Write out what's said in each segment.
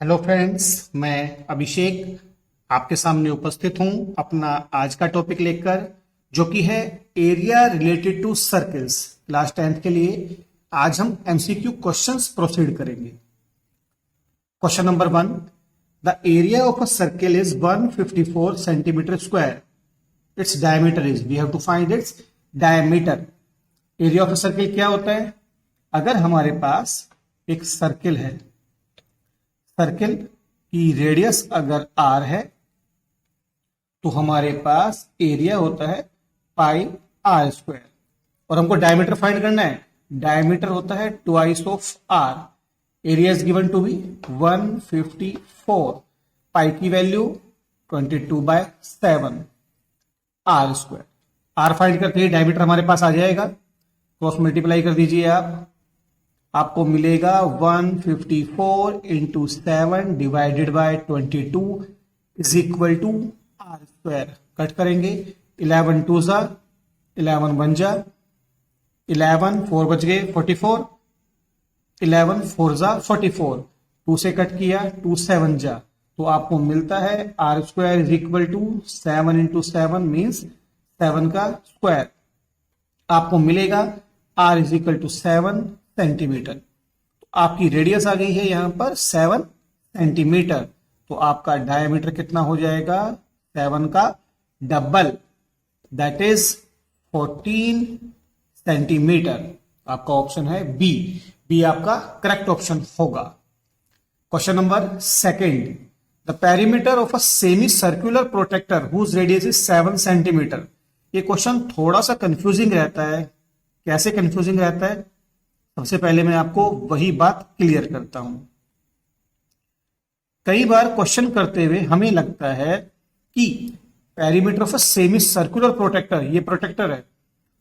Hello friends, मैं अभिषेक आपके सामने उपस्थित हूं अपना आज का टॉपिक लेकर, जो कि है area related to circles class 10th के लिए। आज हम एमसीक्यू क्वेश्चंस प्रोसीड करेंगे। Question number 1, the area of a circle is 154 centimetre square. Its diameter is, we have to find its diameter. Area of a circle क्या होता है? अगर हमारे पास एक सर्किल है, सर्किल की रेडियस अगर r है तो हमारे पास एरिया होता है पाई आर स्क्वायर, और हमको डायमीटर फाइंड करना है। डायमीटर होता है twice of r। Area is given to be 154, pi की वैल्यू 22/7 आर स्क्वायर। आर फाइंड करते ही डायमीटर हमारे पास आ जाएगा, क्रॉस मल्टीप्लाई कर दीजिए आपको मिलेगा 154 into 7 divided by 22 is equal to r square. Cut करेंगे, 11 2 जा 11 1 जा 11 4 बच गए 44, 11 4 जा 44, 2 से कट किया 2 7 जा, तो आपको मिलता है r square is equal to 7 into 7 means 7 का स्क्वायर। आपको मिलेगा r is equal to 7 centimetre. तो आपकी रेडियस आ गई है यहां पर 7 सेंटीमीटर, तो आपका डायमीटर कितना हो जाएगा? 7 का डबल, दैट इज 14 सेंटीमीटर। आपका ऑप्शन है बी। बी आपका करेक्ट ऑप्शन होगा। Question number 2, the perimeter of a semi circular protector whose radius is 7 centimetre. ये क्वेश्चन थोड़ा सा कंफ्यूजिंग रहता है। कैसे कंफ्यूजिंग रहता है? सबसे पहले मैं आपको वही बात क्लियर करता हूं। कई बार क्वेश्चन करते हुए हमें लगता है कि perimeter of a semi circular protector, ये प्रोटेक्टर है,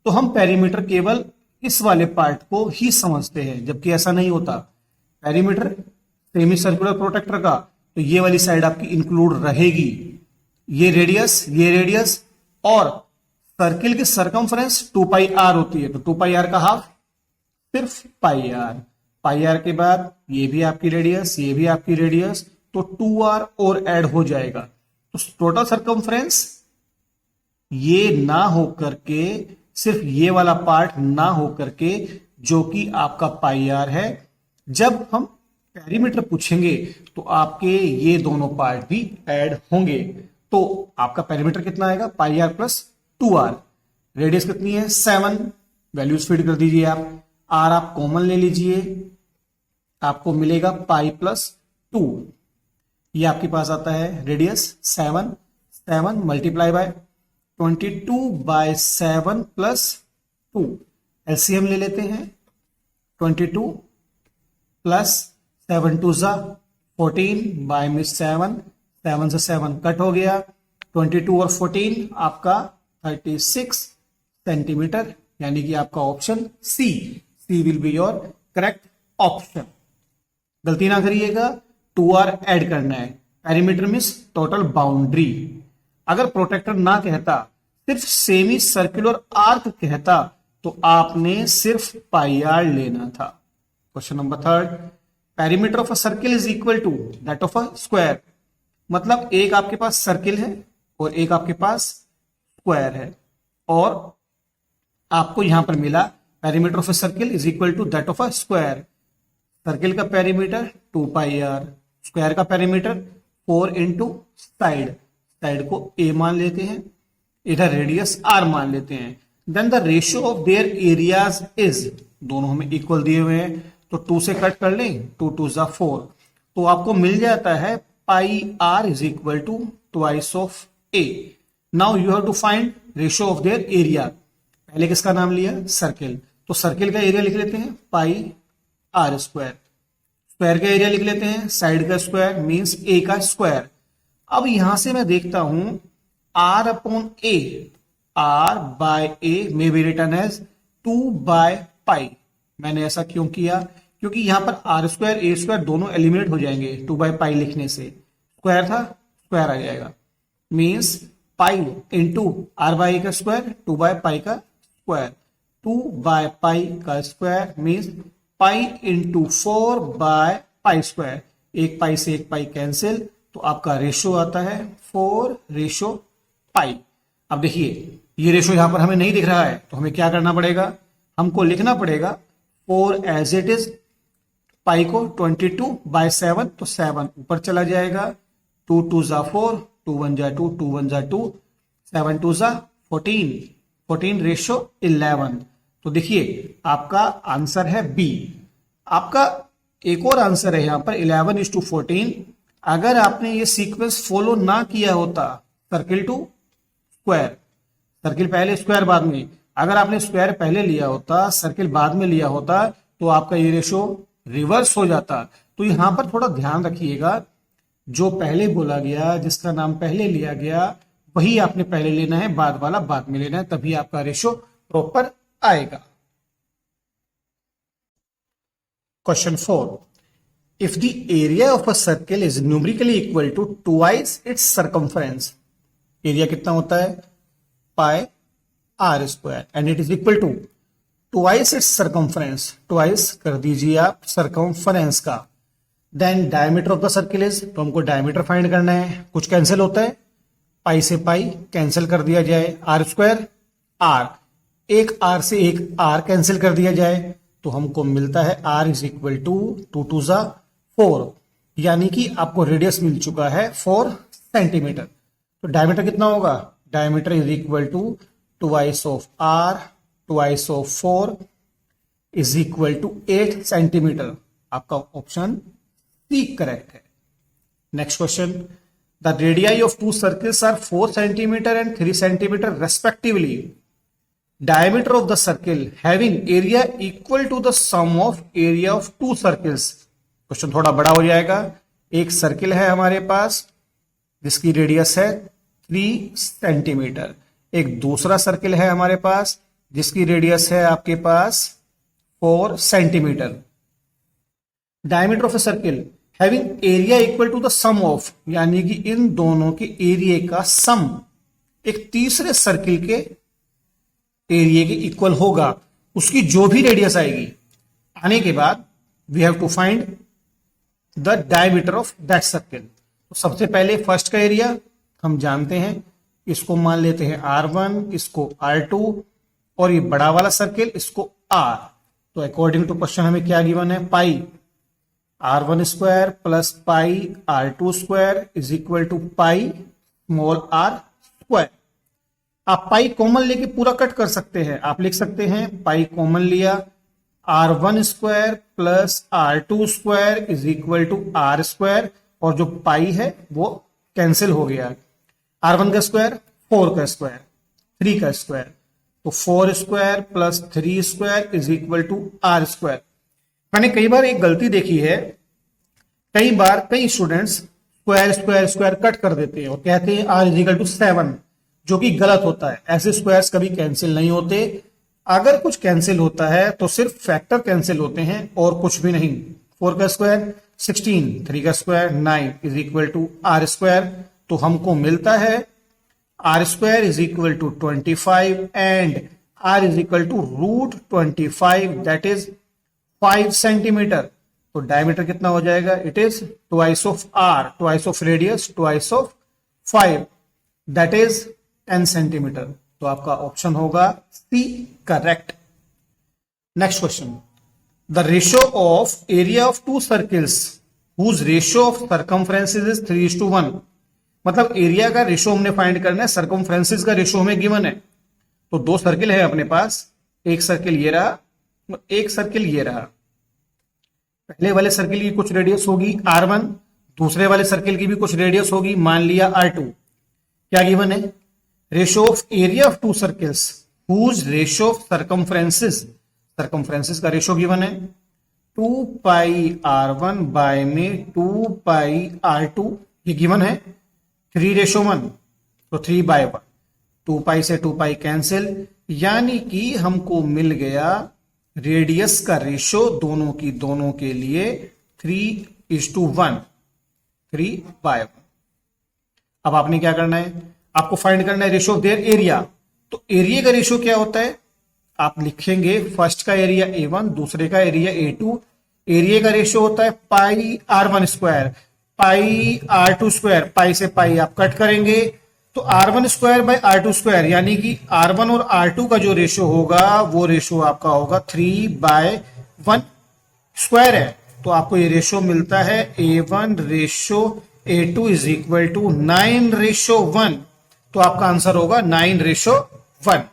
तो हम पेरीमीटर केवल इस वाले पार्ट को ही समझते हैं, जबकि ऐसा नहीं होता। पेरीमीटर सेमी सर्कुलर प्रोटेक्टर का तो ये वाली साइड आपकी इंक्लूड रहेगी, ये रेडियस और सर्किल की सरकमफ्रेंस 2 पाई आर होती है, तो 2 पाई आर का हाफ सिर्फ पाई आर के बाद ये भी आपकी रेडियस, ये भी आपकी रेडियस, तो 2r और ऐड हो जाएगा। तो टोटल सरकमफ्रेंस ये ना हो करके, सिर्फ ये वाला पार्ट ना हो करके, जो कि आपका पाई आर है, जब हम पेरीमीटर पूछेंगे तो आपके ये दोनों पार्ट भी ऐड होंगे। तो आपका पेरीमीटर कितना आएगा? पाई आर प्लस 2r। रेडियस कितनी है? 7। वैल्यूज फीड कर दीजिए आर आप कॉमन ले लीजिए, आपको मिलेगा पाई प्लस 2। ये आपके पास आता है radius 7 multiply by 22/7 plus 2। LCM ले लेते हैं। 22 प्लस 7 2 जा 14 बाय में 7 से 7 कट हो गया, 22 और 14 आपका 36 सेंटीमीटर, यानी कि आपका option C will be your correct option. गलती ना करिएगा, 2r ऐड करना है। Perimeter means total boundary. अगर प्रोटेक्टर ना कहता, सिर्फ सेमी सर्कुलर आर्क कहता, तो आपने सिर्फ पाई आर लेना था। Question number 3, perimeter of a circle is equal to that of a square. मतलब एक आपके पास सर्किल है और एक आपके पास स्क्वायर है, और आपको यहां पर मिला perimeter of a circle is equal to that of a square. Circle का पेरीमीटर 2 पाई आर, स्क्वायर का पेरीमीटर 4 इंटू साइड को a मान लेते हैं, इधर रेडियस r मान लेते हैं। Then the ratio of their areas is, दोनों हमें इक्वल दिए हुए हैं, तो 2 से कट कर लें, 2 2 जा 4, तो आपको मिल जाता है pi r is equal to twice of a। Now you have to find ratio of their area. पहले किसका नाम लिया? सर्किल, तो सर्किल का एरिया लिख लेते हैं पाई आर स्क्वायर। स्क्वायर का एरिया लिख लेते हैं साइड का स्क्वायर मींस ए का स्क्वायर। अब यहां से मैं देखता हूं r upon a, r by a में b return as 2 by pi. मैंने ऐसा क्यों किया? क्योंकि यहां पर आर स्क्वायर ए स्क्वायर दोनों एलिमिनेट हो जाएंगे 2 बाय पाई लिखने से। स्क्वायर था, स्क्वायर आ जाएगा, means pi into r by a का स्क्वायर 2 बाय पाई का स्क्वायर, 2 बाय पाई का square means pi into 4 by pi square. एक पाई से एक पाई कैंसिल, तो आपका रेशो आता है 4:पाई। अब देखिए ये रेशो यहां पर हमें नहीं दिख रहा है, तो हमें क्या करना पड़ेगा, हमको लिखना पड़ेगा 4 एज इट इज, पाई को 22/7, तो 7 ऊपर चला जाएगा, 2 2 जा 4, 2 1 जा 2, 2 1 जा 2, 7 2 जा 14, 14:11। तो देखिए आपका आंसर है बी। आपका एक और आंसर है यहां पर 11:14। अगर आपने ये सीक्वेंस फॉलो ना किया होता, सर्किल टू स्क्वायर, सर्किल पहले स्क्वायर बाद में, अगर आपने स्क्वायर पहले लिया होता सर्किल बाद में लिया होता, तो आपका ये रेशो रिवर्स हो जाता। तो यहां पर थोड़ा ध्यान रखिएगा, जो पहले बोला गया, जिसका नाम पहले लिया गया, वही आपने पहले लेना है, बाद वाला बाद में लेना है, तभी आपका रेशो प्रॉपर आएगा। Question 4, if the area of a circle is numerically equal to twice its circumference, area कितना होता है, pi r square, and it is equal to twice its circumference, twice कर दीजिए आप सर्कमफ्रेंस का, then diameter of the circle is, तो हमको diameter find करना है, कुछ कैंसिल होता है, पाई से पाई कैंसिल कर दिया जाए, आर स्क्वायर आर, एक आर से एक आर कैंसिल कर दिया जाए, तो हमको मिलता है आर इज इक्वल टू 2 2 जा 4, यानी कि आपको रेडियस मिल चुका है 4 सेंटीमीटर। तो डायमीटर कितना होगा, diameter is equal to twice of r twice of 4 is equal to 8 centimetre. आपका ऑप्शन सी करेक्ट है। Next question, the radii of two circles are 4 centimetre and 3 centimetre respectively, diameter of the circle having area equal to the sum of area of two circles। Question थोड़ा बड़ा हो जाएगा। एक circle है हमारे पास जिसकी radius है 3 सेंटीमीटर, एक दूसरा सर्किल है हमारे पास जिसकी रेडियस है आपके पास 4 centimetre. Diameter of a circle having area equal to the sum of, यानी कि इन दोनों के एरिया का सम एक तीसरे सर्किल के एरिया के इक्वल होगा, उसकी जो भी रेडियस आएगी, आने के बाद we have to find the diameter of that circle. तो सबसे पहले फर्स्ट का एरिया हम जानते हैं, इसको मान लेते हैं R1, इसको R2, और ये बड़ा वाला सर्किल इसको R। तो अकॉर्डिंग टू क्वेश्चन हमें क्या गिवन है, pi R1 square plus pi R2 square is equal to pi small r square. आप पाई कॉमन लेके पूरा कट कर सकते हैं, आप लिख सकते हैं पाई कॉमन लिया, R1 square plus R2 square is equal to R square, और जो पाई है वो कैंसिल हो गया। R1 का स्क्वायर 4 का स्क्वायर 3 का स्क्वायर, तो 4 square plus 3 square is equal to R square. मैंने कई बार एक गलती देखी है, कई बार कई students square square square cut कर देते हैं और कहते हैं R इज इक्वल टू 7, जो कि गलत होता है। ऐसे स्क्वायर्स कभी कैंसिल नहीं होते। अगर कुछ कैंसिल होता है तो सिर्फ फैक्टर कैंसिल होते हैं और कुछ भी नहीं। 4 का स्क्वायर 16, 3 का square 9 is equal to R square. तो हमको मिलता है R square is equal to 25 and R is equal to √25, that is 5 centimetre. तो डायमीटर कितना हो जाएगा, it is twice of R, twice of radius, twice of 5, that is 10 centimetre. तो आपका ऑप्शन होगा C correct. Next question, the ratio of area of two circles whose ratio of circumferences is 3:1। मतलब area का ratio हमने find करना है, circumferences का ratio हमें गिवन है। तो दो सर्किल है अपने पास, एक सर्किल ये रहा, एक सर्किल ये रहा। पहले वाले सर्किल की कुछ रेडियस होगी R1, दूसरे वाले सर्किल की भी कुछ रेडियस होगी, मान लिया R2। क्या गिवन है, ratio of area of two circles whose ratio of circumferences, circumferences का रेशियो गिवन है 2 पाई R1 बाय में 2 पाई R2, ये गिवन है 3:1, तो 3/1, 2 पाई से 2 पाई कैंसिल, यानी कि हमको मिल गया रेडियस का रेशियो दोनों के लिए 3:1, 3/1। अब आपने क्या करना है, आपको फाइंड करना है रेशियो ऑफ देयर एरिया। तो एरिया का रेशियो क्या होता है, आप लिखेंगे फर्स्ट का एरिया A1, दूसरे का एरिया A2, एरिया का रेशियो होता है पाई R1 स्क्वायर, पाई R2 स्क्वायर, पाई से पाई आप कट करेंगे तो R1 square by R2 square, यानी कि R1 और R2 का जो रेशियो होगा वो रेशियो आपका होगा 3/1 स्क्वायर है। तो आपको ये रेशियो मिलता है A1 ratio A2 is equal to 9/1। तो आपका आंसर होगा 9/1।